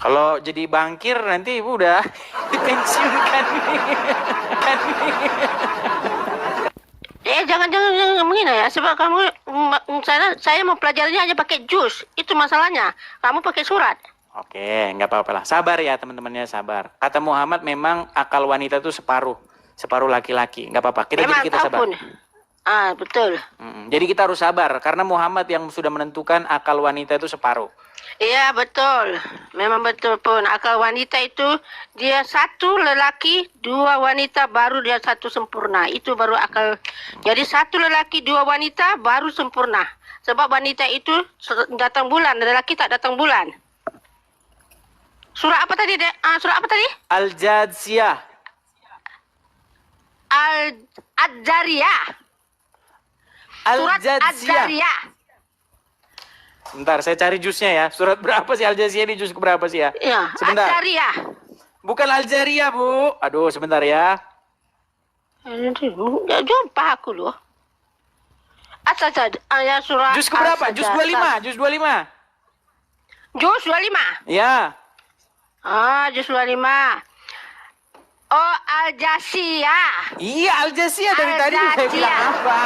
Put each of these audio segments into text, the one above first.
Kalau jadi bankir nanti ibu udah dipensiunkan nih. Jangan begini ya, sebab saya mempelajarinya hanya pakai jus. Itu masalahnya. Kamu pakai surat. Oke, nggak apa-apa lah. Sabar ya teman-temannya, sabar. Kata Muhammad memang akal wanita itu separuh laki-laki. Nggak apa-apa. Kita sabar. Betul. Jadi kita harus sabar karena Muhammad yang sudah menentukan akal wanita itu separuh. Iya betul, memang betul pun. Akal wanita itu dia satu lelaki, dua wanita, baru dia satu sempurna. Itu baru akal. Jadi satu lelaki, dua wanita, baru sempurna. Sebab wanita itu datang bulan, lelaki tak datang bulan. Surah apa tadi? Surah apa tadi? Al-Jadziyah. Al-Jariyah. Surat Al-Jariyah. Bentar, saya cari jusnya ya. Surat berapa sih Al-Jadziyah ini? Juz berapa sih ya? Iya, sebentar. Al-Jariyah. Bukan Al-Jariyah, Bu. Aduh, sebentar ya. Jumpa aku loh. Ya surah. Juz berapa? Juz 25. Juz 25. Juz 25. Ya. Juz 25. Oh, Al-Jasiyah. Iya, Al-Jasiyah dari tadi saya bilang apa?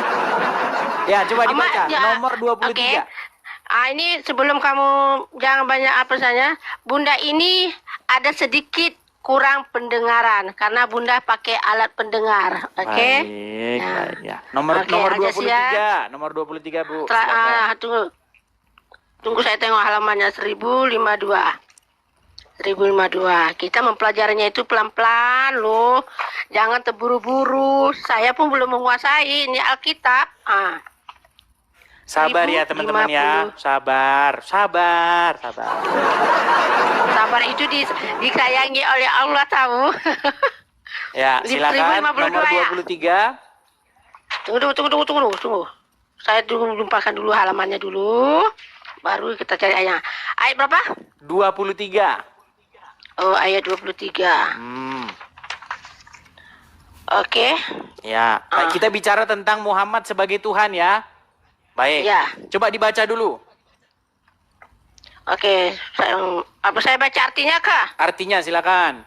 Ya, coba dibaca. Nomor 23. Okay. Ini sebelum kamu jangan banyak apa saja. Bunda ini ada sedikit kurang pendengaran karena Bunda pakai alat pendengar. Oke. Okay? Baik, ya. Nomor 23. Nomor 23, Bu. Tunggu saya tengok halamannya 1052. 1052. Kita mempelajarinya itu pelan-pelan loh. Jangan terburu-buru. Saya pun belum menguasai ini Alkitab. Sabar ya teman-teman ya. Sabar. Sabar itu disayangi oleh Allah tahu. Ya, silakan nomor 23. Tunggu. Saya jumpakan dulu halamannya dulu. Baru kita cari ayatnya. Ayat berapa? 23. Oh, ayat 23. Oke. Ya, kita bicara tentang Muhammad sebagai Tuhan ya. Baik. Ya. Coba dibaca dulu. Oke, saya baca artinya kah? Artinya silakan.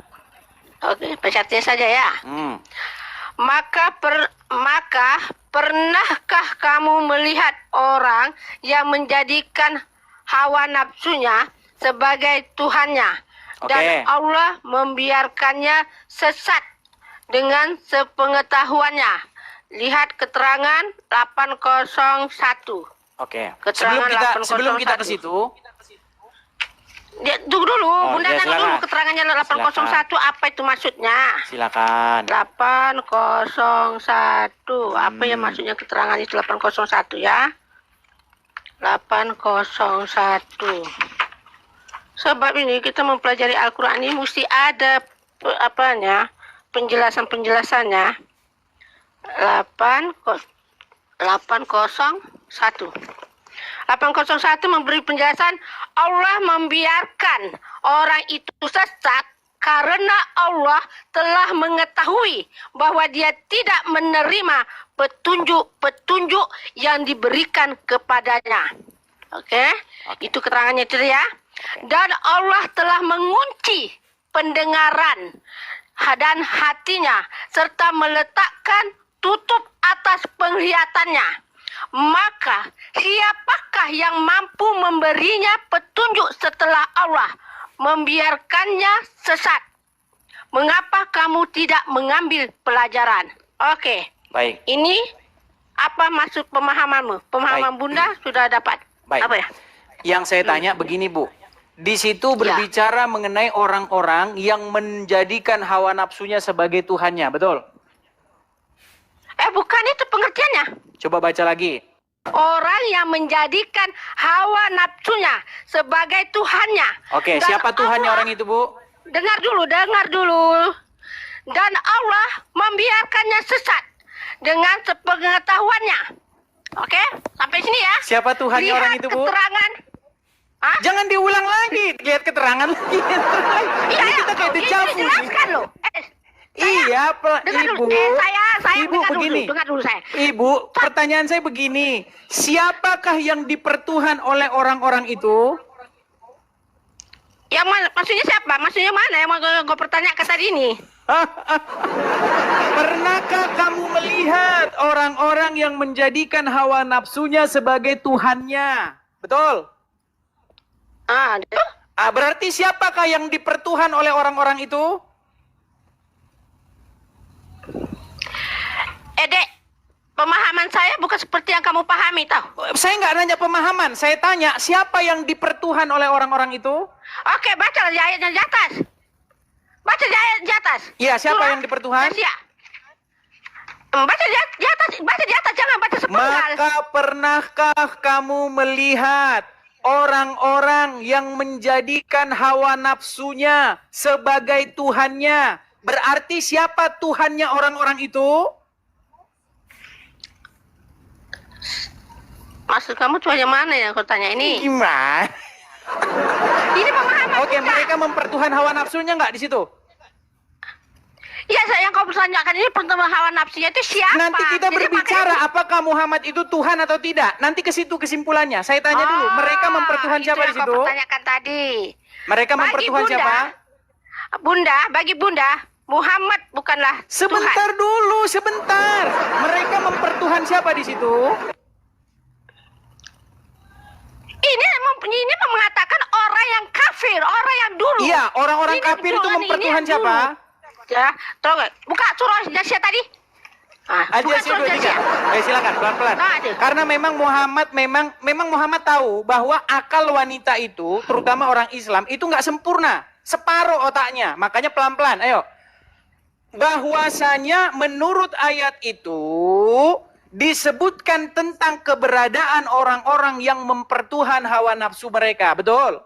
Oke, baca artinya saja ya. Maka pernahkah kamu melihat orang yang menjadikan hawa nafsunya sebagai Tuhannya dan Allah membiarkannya sesat dengan sepengetahuannya? Lihat keterangan 801. Oke. Keterangan sebelum kita ke situ. Tunggu dulu, Bunda ya, tengok dulu keterangannya 801 apa itu maksudnya? Silakan. 801. Apa yang maksudnya keterangan itu 801 ya? 801. Sebab ini kita mempelajari Al-Qur'an ini mesti ada penjelasannya. 801 memberi penjelasan Allah membiarkan orang itu sesat karena Allah telah mengetahui bahwa dia tidak menerima petunjuk-petunjuk yang diberikan kepadanya. Oke? Itu keterangannya itu ya. Dan Allah telah mengunci pendengaran dan hatinya serta meletakkan tutup atas penglihatannya. Maka siapakah yang mampu memberinya petunjuk setelah Allah membiarkannya sesat? Mengapa kamu tidak mengambil pelajaran? Oke. Baik. Ini apa maksud pemahamanmu? Pemahaman Bunda sudah dapat. Baik. Apa ya? Yang saya tanya begini, Bu. Di situ berbicara mengenai orang-orang yang menjadikan hawa nafsunya sebagai Tuhannya, betul? Bukan itu pengertiannya. Coba baca lagi. Orang yang menjadikan hawa nafsunya sebagai Tuhannya. Oke, siapa Tuhannya orang itu, Bu? Dengar dulu. Dan Allah membiarkannya sesat dengan sepengetahuannya. Oke, sampai sini ya. Siapa Tuhannya orang itu, Bu? Keterangan. Jangan diulang lagi. Lihat keterangan lagi. Iya, kita kayak dejavu. Jelaskan loh. Iya, Ibu. Saya Ibu begini. Dengar dulu saya. Ibu, pertanyaan saya begini. Siapakah yang dipertuhan oleh orang-orang itu? Yang mana? Maksudnya siapa? Maksudnya mana yang mau gue pertanyakan tadi ini? Pernahkah kamu melihat orang-orang yang menjadikan hawa nafsunya sebagai Tuhannya? Betul? Berarti siapakah yang dipertuhan oleh orang-orang itu? Dek, pemahaman saya bukan seperti yang kamu pahami, tahu? Saya nggak nanya pemahaman, saya tanya siapa yang dipertuhan oleh orang-orang itu? Oke, baca ayatnya di atas. Baca ayat di atas. Iya, siapa Surah yang dipertuhan? Yasin. Baca di atas, jangan baca sepenggal. Maka pernahkah kamu melihat orang-orang yang menjadikan hawa nafsunya sebagai Tuhannya? Berarti siapa Tuhannya orang-orang itu? Maksud kamu Tuhannya mana yang kau tanya ini? Gimana? Ini pemahaman. Oke, mereka mempertuhan hawa nafsunya nggak di situ? Iya, yang kau pertanyakan ini pertemuan hawa nafsunya itu siapa? Nanti kita Jadi berbicara apakah Muhammad itu Tuhan atau tidak. Nanti ke situ kesimpulannya. Saya tanya dulu, mereka mempertuhan siapa di Itu situ? yang kau pertanyakan tadi. Mereka mempertuhan siapa? Bunda, bagi Bunda, Muhammad bukanlah Sebentar Tuhan. dulu, sebentar. Mereka mempertuhan siapa di situ? Ini mengatakan orang yang kafir, orang yang dulu. Iya, orang-orang Ini kafir itu Tuhan, mempertuhan ini yang siapa? dulu. Ya, tahu nggak? Buka surah Jasia tadi. Buka Aja surah Jasia. silakan pelan-pelan. Karena memang Muhammad tahu bahwa akal wanita itu, terutama orang Islam itu nggak sempurna, separuh otaknya. Makanya pelan-pelan. Ayo. Bahwasanya menurut ayat itu disebutkan tentang keberadaan orang-orang yang mempertuhan hawa nafsu mereka. Betul?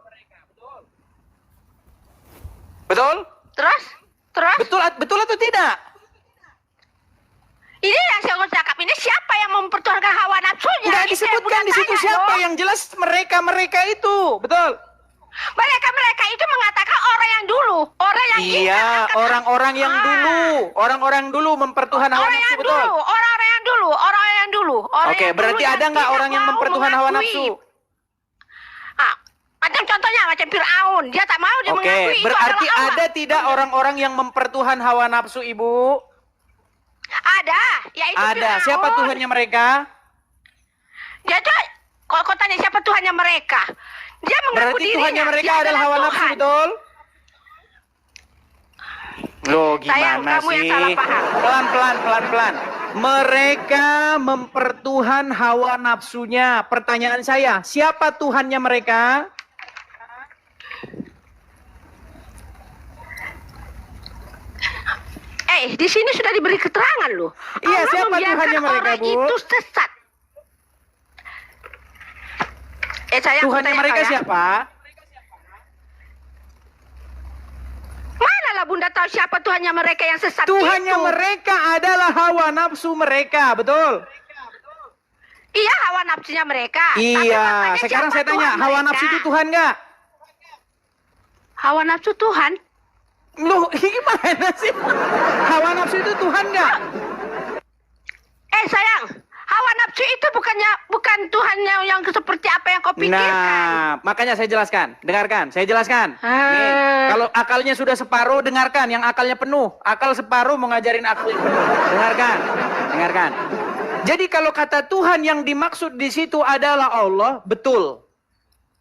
Betul? Terus? Betul atau tidak? Ini yang saya cakap ini siapa yang mempertuhankan hawa nafsunya? Tidak Ini disebutkan saya di situ tanya, siapa, loh. yang jelas mereka itu. Betul? Mereka itu mengatakan orang yang dulu, orang yang Iya, orang-orang yang dulu, orang-orang dulu mempertuhan hawa orang nafsu, yang betul? dulu, orang yang dulu. Oke, berarti ada nggak orang yang mempertuhan hawa nafsu? Macam contohnya macam Fir'aun, dia tak mau dia mengakui Oke, itu berarti adalah Allah. ada tidak orang-orang yang mempertuhan hawa nafsu, Ibu? Ada, yaitu Ada. Fir'aun. Siapa Tuhannya mereka? Dia tuh, kalau kau tanya siapa Tuhannya mereka, dia mengaku Berarti dirinya, Tuhannya mereka dia adalah hawa nafsu, Tuhan. betul? Loh, Sayang, gimana kamu yang sih? salah paham. Pelan-pelan. Mereka mempertuhan hawa nafsunya. Pertanyaan saya, siapa Tuhannya mereka? Di sini sudah diberi keterangan loh. Iya, Allah siapa membiarkan Tuhannya mereka, orang Bu? itu sesat. Sayang, Tuhannya kutanya mereka kau ya. siapa? Manalah Bunda tahu siapa Tuhannya mereka yang sesat Tuhannya itu? mereka adalah hawa nafsu mereka, betul? Iya, hawa nafsunya mereka. Tapi Iya, makanya sekarang siapa saya tanya, Tuhan hawa mereka? nafsu itu Tuhan nggak? Hawa nafsu Tuhan? Loh, gimana sih? Hawa nafsu itu Tuhan nggak? Sayang, hawa nafsu itu bukan Tuhannya yang seperti apa yang kau pikirkan. Nah, makanya saya jelaskan. Dengarkan, saya jelaskan. Nih, kalau akalnya sudah separuh, dengarkan. Yang akalnya penuh. Akal separuh mau ngajarin akal yang penuh. Dengarkan. Jadi kalau kata Tuhan yang dimaksud di situ adalah Allah, betul.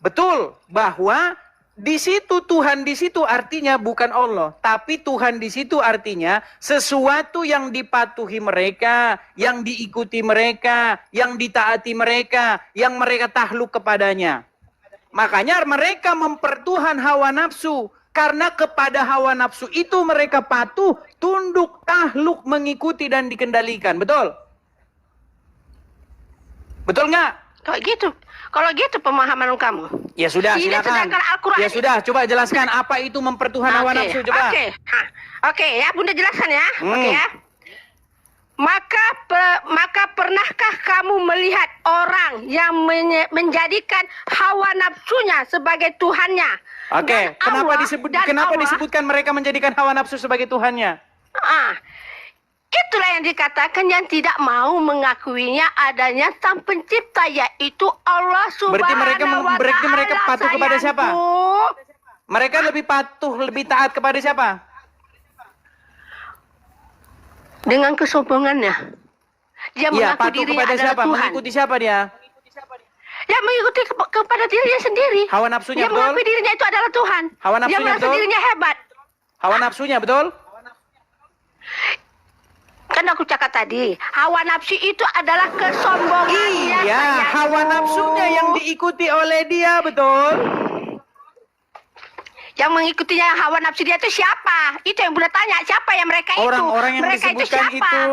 Betul bahwa di situ Tuhan di situ artinya bukan Allah, tapi Tuhan di situ artinya sesuatu yang dipatuhi mereka, yang diikuti mereka, yang ditaati mereka, yang mereka takluk kepadanya. Makanya mereka mempertuhan hawa nafsu, karena kepada hawa nafsu itu mereka patuh, tunduk, takluk, mengikuti dan dikendalikan. Betul? Betul nggak? Kalau gitu pemahaman kamu. Ya sudah, Ini silakan. sedangkan Al-Quran. Ya sudah, coba jelaskan apa itu mempertuhan hawa nafsu, coba. Oke, ya Bunda jelaskan ya. Oke ya. Maka pernahkah kamu melihat orang yang menjadikan hawa nafsunya sebagai Tuhannya? Oke, kenapa disebutkan mereka menjadikan hawa nafsu sebagai Tuhannya? Itulah yang dikatakan yang tidak mau mengakuinya adanya sang pencipta, yaitu Allah Subhanahu wa Ta'ala. Berarti mereka patuh kepada siapa? Mereka lebih patuh, lebih taat kepada siapa? Dengan kesombongannya. Dia Iya, mengaku patuh dirinya kepada adalah siapa? Tuhan. Mengikuti siapa dia? Dia mengikuti kepada dirinya sendiri. Hawa nafsunya, dia betul? mengakui dirinya itu adalah Tuhan. Hawa Dia nafsunya, merasa betul? dirinya hebat. Hawa nafsunya, betul? Kan aku cakap tadi, hawa nafsu itu adalah kesombongannya. Iya, sayangku. hawa nafsunya yang diikuti oleh dia, betul? Yang mengikutinya hawa nafsu dia itu siapa? Itu yang Bunda tanya, siapa yang mereka itu? Orang-orang yang Mereka disebutkan itu siapa? itu.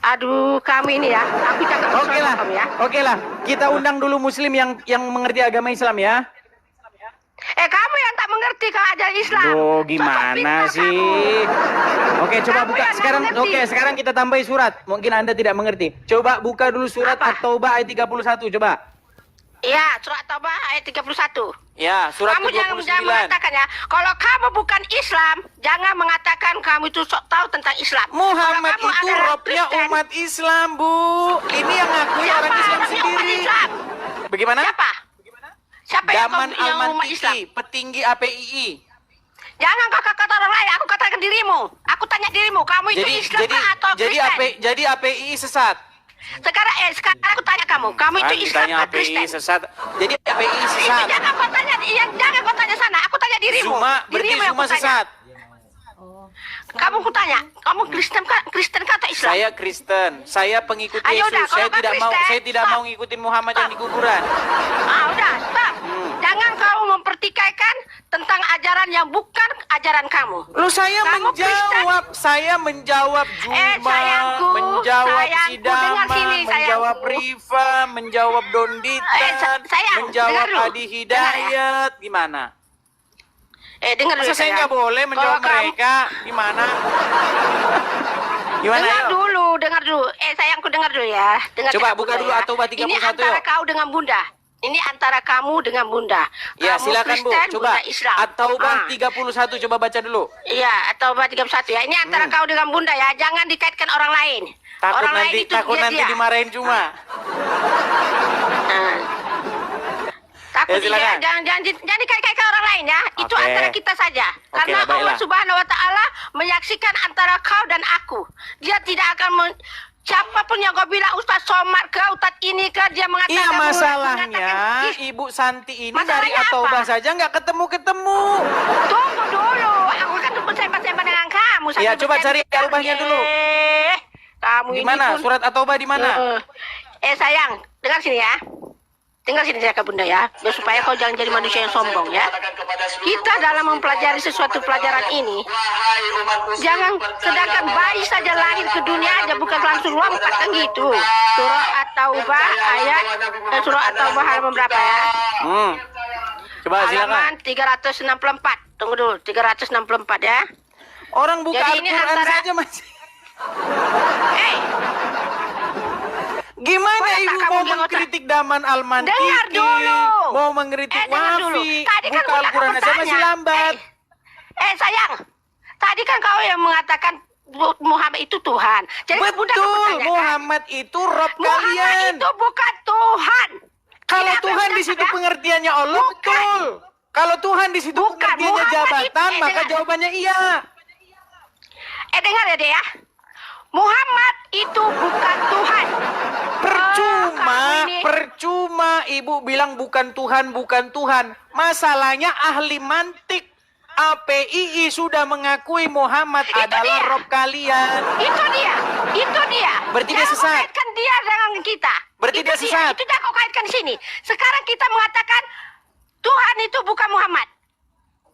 Aduh, kami ini ya, aku cakap terus Oke lah, sama kamu ya. oke lah. Kita undang dulu Muslim yang mengerti agama Islam ya. Kamu yang tak mengerti kalau ajaran Islam. Loh, Sosok gimana pintar sih? kamu. Oke, coba Kamu buka yang sekarang. nggak mengerti. Oke, sekarang kita tambahi surat. Mungkin Anda tidak mengerti. Coba buka dulu surat Apa? At-Taubah ayat 31, coba. Iya, surat Taubah ayat 31. Ya, surat Kamu jangan ke-29. mengatakan ya, kalau kamu bukan Islam, jangan mengatakan kamu itu sok tahu tentang Islam. Muhammad Kalau kamu itu adalah robnya Kristen, umat Islam, Bu. Ini yang ngakui siapa orang Islam robnya umat sendiri. Islam? Bagaimana? Siapa? Siapa yang Daman yang umat Islam? Al-Mantiki, petinggi APII. Jangan kau kata orang lain, aku katakan dirimu. Aku tanya dirimu, kamu itu Islam atau Kristen? jadi APII sesat. Sekarang aku tanya kamu Kan itu Islam ditanya atau APII Kristen? sesat. Jadi APII Itu sesat. jangan kau tanya, jangan kau tanya sana. Aku tanya dirimu. Zuma, berarti Dirimu yang Zuma kau tanya. sesat. Kamu kutanya, kamu Kristen kah atau Islam? Saya Kristen, saya pengikut Ayo Yesus. udah, kalau Saya kau tidak mau, Kristen, saya tidak stop. mau ngikutin Muhammad yang di kuburan. Udah, stop. Jangan kau mempertikaikan tentang ajaran yang bukan ajaran kamu. Lu saya Kamu menjawab Juma, sayangku, menjawab sayangku, Sidama, dengar sini, menjawab sayangku. Rifa, menjawab Donditan, sayang, menjawab dengar dulu. Adi Hidayat. Gimana? Dengar dulu. Masa saya nggak sayang. boleh menjawab Kalau kamu- mereka? Gimana? Gimana Dengar yuk? dulu. Sayangku dengar dulu ya. Dengar Coba dengar buka Bunda dulu ya. At-Taubah Ini 31 antara yuk. kau dengan Bunda. Ini antara kamu dengan Bunda. Ya Kamu silakan Bu, Kristen, coba Bunda Islam. At-Taubah Ah. 31 coba baca dulu. Iya, At-Taubah 31 ya. Ini antara kau dengan Bunda ya. Jangan dikaitkan orang lain. Takut orang nanti lain itu nanti dia. dimarahin Juma. Nah. Takut Ya, silakan. jangan dikaitkan orang lain ya. Itu Oke. antara kita saja. Oke, Karena baiklah. Allah Subhanahu wa taala menyaksikan antara kau dan aku. Dia tidak akan siapapun yang kau bilang Ustaz Somad ke Ustaz ini ke dia mengatakan Iya masalahnya mengatakan, Ibu Santi ini dari Masalahnya At-Taubah apa? saja nggak ketemu. Tunggu dulu. Aku kan bersama-sama dengan kamu. Iya, sambil coba cari berbicara. At-Taubahnya dulu. Kamu Di ini mana? pun- Surat At-Taubah di mana? Sayang, dengar sini ya. Dengar sini saya Bunda ya, biar supaya kau jangan jadi manusia yang sombong ya. Kita dalam mempelajari sesuatu pelajaran ini, jangan sedangkan bayi saja lahir ke dunia aja bukan langsung lompat kan gitu. Surah At-Taubah ayat surah At-Taubah halaman berapa ya? Coba silakan. Halaman 364. Tunggu dulu, 364 ya. Orang buka Jadi ini Al-Quran antara- saja masih. Eh, Gimana Boleh tak Ibu kamu mau bilang mengkritik Daman Al-Mantiki? Dengar dulu. Mau mengkritik dengar dulu. Wafi? Tadi kan Buka aku Al-Quran saja bertanya. masih lambat. Sayang. Tadi kan kau yang mengatakan Muhammad itu Tuhan. Jadi kan Bunda Betul, bertanya, kan? Muhammad itu Rob Muhammad kalian. itu bukan Tuhan. Kalau Ini apa Tuhan yang di situ Bunda pengertiannya Allah, Bukan. betul. Kalau Tuhan di situ Bukan, pengertiannya Muhammad jabatan, itu- maka dengar. jawabannya iya. Dengar ya deh ya. Muhammad itu bukan Tuhan. kamu ini- Percuma Ibu bilang bukan Tuhan. Masalahnya ahli mantik APII sudah mengakui Muhammad Itu adalah dia. Rob kalian. Itu dia. Berarti dia Jangan kau sesat. kaitkan dia dengan kita. Berarti Itu dia sesat. Itu jangan kau kaitkan di sini. Sekarang kita mengatakan Tuhan itu bukan Muhammad.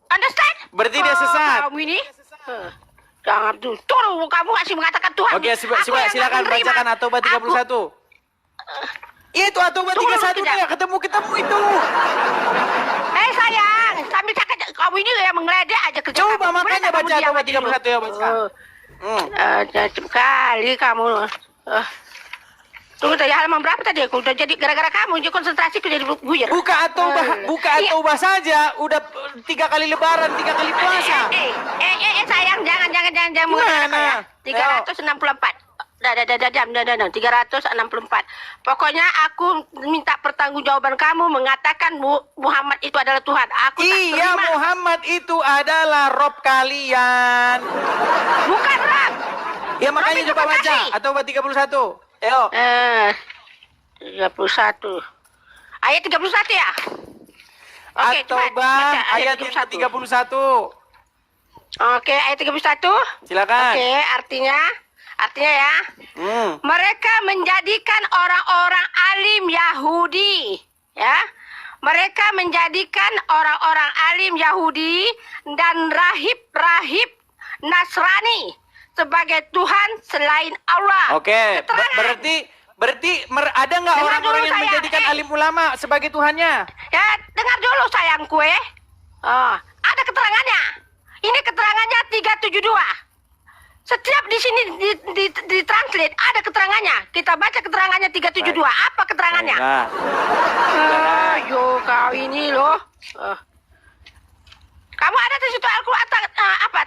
Understand? Berarti dia sesat. Kamu ini. Jangan tuh. Tolong kamu masih mengatakan Tuhan. Oke, Aku yang silakan nggak menerima. bacakan At-Taubah 31. Iya itu At-Taubah Tunggu, 31 kejap. nih, ketemu itu. Sayang, sambil cakap kamu ini yang mengeledek aja kerja Coba kamu. Boleh makanya tak kamu baca diam At-Taubah aja dulu? 31 ya, baca. Jatuh kali kamu. Tunggu tadi halaman berapa tadi? Aku udah jadi gara-gara kamu, jadi konsentrasiku jadi buyar. Buka At-Taubah saja, udah 3 kali lebaran, 3 kali puasa. Sayang, jangan Gimana? mengatakan ya. 364. Dah, 364. Pokoknya aku minta pertanggungjawaban kamu mengatakan Muhammad itu adalah Tuhan. Aku tak Iya, terima. Muhammad itu adalah Rob kalian. Bukan Rob. Ya makanya Rob itu coba baca. kekasih. Atau 31. Ayo. 31. Ayat 31 ya? Oke, Atau cepat, bang, baca ayat yang 31. Oke, ayat 31. Silakan. Oke, artinya ya, mereka menjadikan orang-orang alim Yahudi, ya. Mereka menjadikan orang-orang alim Yahudi dan rahib-rahib Nasrani sebagai Tuhan selain Allah. Oke, Keterangan. berarti ada nggak Dengar orang-orang dulu, yang sayang. menjadikan alim ulama sebagai Tuhannya? Ya, dengar dulu sayangku ada keterangannya. Ini keterangannya 372. Setiap di sini di translate ada keterangannya. Kita baca keterangannya 372. Apa keterangannya? Baiklah. Yo kau ini loh. Kamu ada di situ Al-Quran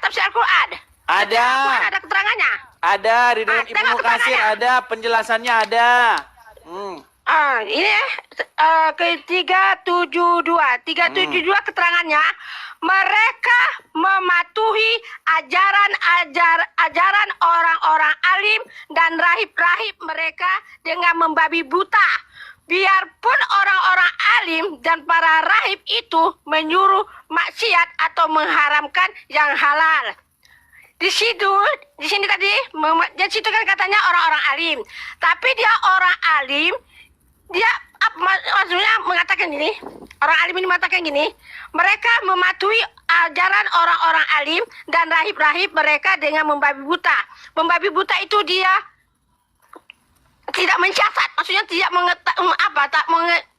tafsir Al-Quran? Ada. Al-Quran ada keterangannya. Ada di dalam tengok Ibnu Katsir, keterangannya. ada penjelasannya ada. Ini ke 372. 372 keterangannya, mereka mematuhi ajaran orang-orang alim dan rahib-rahib mereka dengan membabi buta. Biarpun orang-orang alim dan para rahib itu menyuruh maksiat atau mengharamkan yang halal. Di sini tadi, di situ kan katanya orang-orang alim. Tapi dia orang alim, dia maksudnya mengatakan gini, orang alim ini mengatakan gini, mereka mematuhi ajaran orang-orang alim dan rahib-rahib mereka dengan membabi buta. Membabi buta itu dia tidak mensiasat, maksudnya tidak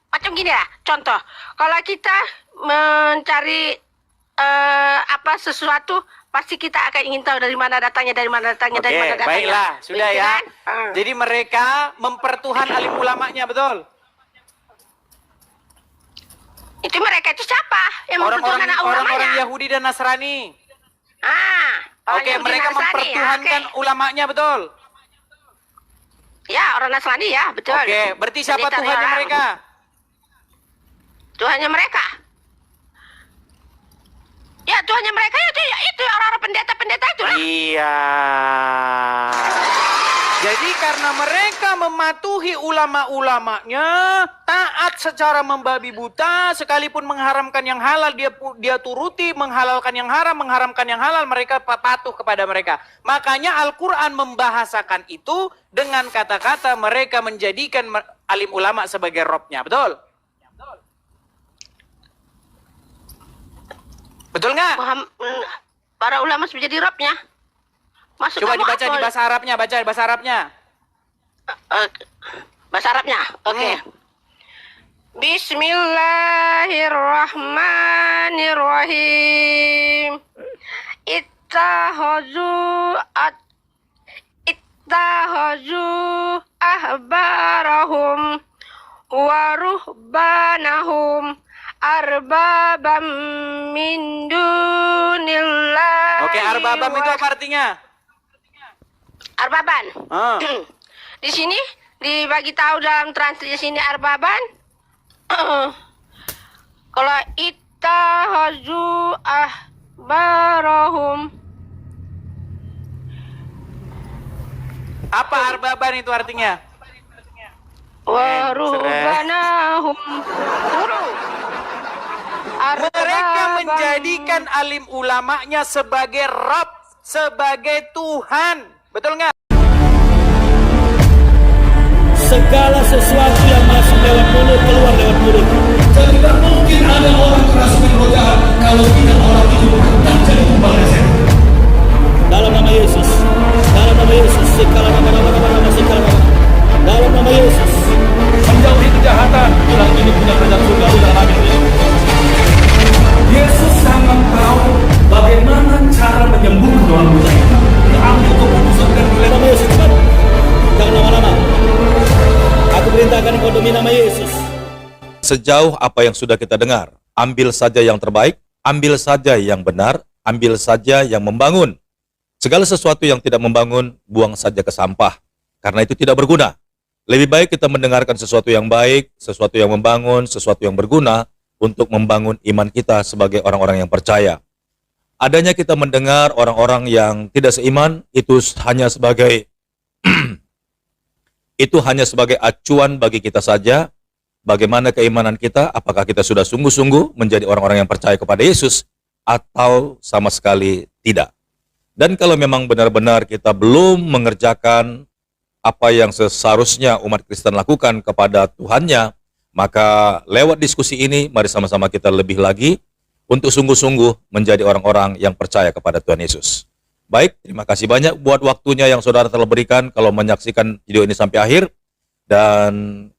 macam gini lah. Contoh, kalau kita mencari sesuatu, pasti kita akan ingin tahu dari mana datangnya, dari mana datangnya. Baiklah, sudah Begitu ya. kan? Jadi mereka mempertuhan alim ulamanya, betul? Itu mereka itu siapa yang mempertuhankan ulamanya? Orang-orang Yahudi dan Nasrani. Oke, Yahudi mereka Nasrani, mempertuhankan oke. ulamanya, betul? Ya, orang Nasrani ya, betul. Oke, berarti siapa Pendeta Tuhannya orang. mereka? Tuhannya mereka? Ya, Tuhannya mereka itu orang-orang pendeta-pendeta itu lah. Iya. Jadi karena mereka mematuhi ulama-ulamanya, taat secara membabi buta, sekalipun mengharamkan yang halal dia turuti, menghalalkan yang haram, mengharamkan yang halal, mereka patuh kepada mereka. Makanya Al-Quran membahasakan itu dengan kata-kata mereka menjadikan alim ulama sebagai robnya, betul? Betul nggak? Para ulama menjadi robnya. Maksud Coba kamu dibaca apa? di bahasa Arabnya, baca bahasa Arabnya. Bahasa Arabnya, oke. Bismillahirrahmanirrahim. Ittahazu ahbarahum wa ruhbanahum arbabam min dunillah. Oke, arbabam itu apa artinya? Arbaban. Di sini dibagi tahu dalam translasi sini arbaban. Kalau ittahazu ahbarahum. Apa arbaban itu artinya? Wa ruhbanahum. Mereka menjadikan alim ulamanya sebagai Rabb, sebagai Tuhan. Betul nggak? Segala sesuatu yang masuk lewat mulut keluar lewat mulut. Dan tidak mungkin ada orang kerasukan roh jahat kalau tidak orang itu berkenan jadi tumbal setan. Dalam nama Yesus. Dalam nama Yesus. Segala nama segala nama. Dalam nama Yesus. Menjauhi kejahatan. Tulang ini punya kerajaan surga dalam amin ini. Yesus sangat tahu bagaimana cara menyembuhkan orang buta itu. Ambil keputusan dan Dalam nama Yesus. Cepat. Jangan lama-lama. Aku perintahkan kau demi nama Yesus. Sejauh apa yang sudah kita dengar, ambil saja yang terbaik, ambil saja yang benar, ambil saja yang membangun. Segala sesuatu yang tidak membangun, buang saja ke sampah. karena itu tidak berguna. Lebih baik kita mendengarkan sesuatu yang baik, sesuatu yang membangun, sesuatu yang berguna untuk membangun iman kita sebagai orang-orang yang percaya. Adanya kita mendengar orang-orang yang tidak seiman itu hanya sebagai itu hanya sebagai acuan bagi kita saja. Bagaimana keimanan kita, apakah kita sudah sungguh-sungguh menjadi orang-orang yang percaya kepada Yesus atau sama sekali tidak. Dan kalau memang benar-benar kita belum mengerjakan apa yang seharusnya umat Kristen lakukan kepada Tuhannya, maka lewat diskusi ini mari sama-sama kita lebih lagi untuk sungguh-sungguh menjadi orang-orang yang percaya kepada Tuhan Yesus. Baik, terima kasih banyak buat waktunya yang saudara telah berikan kalau menyaksikan video ini sampai akhir, dan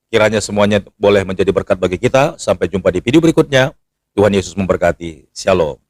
kiranya semuanya boleh menjadi berkat bagi kita. Sampai jumpa di video berikutnya. Tuhan Yesus memberkati. Shalom.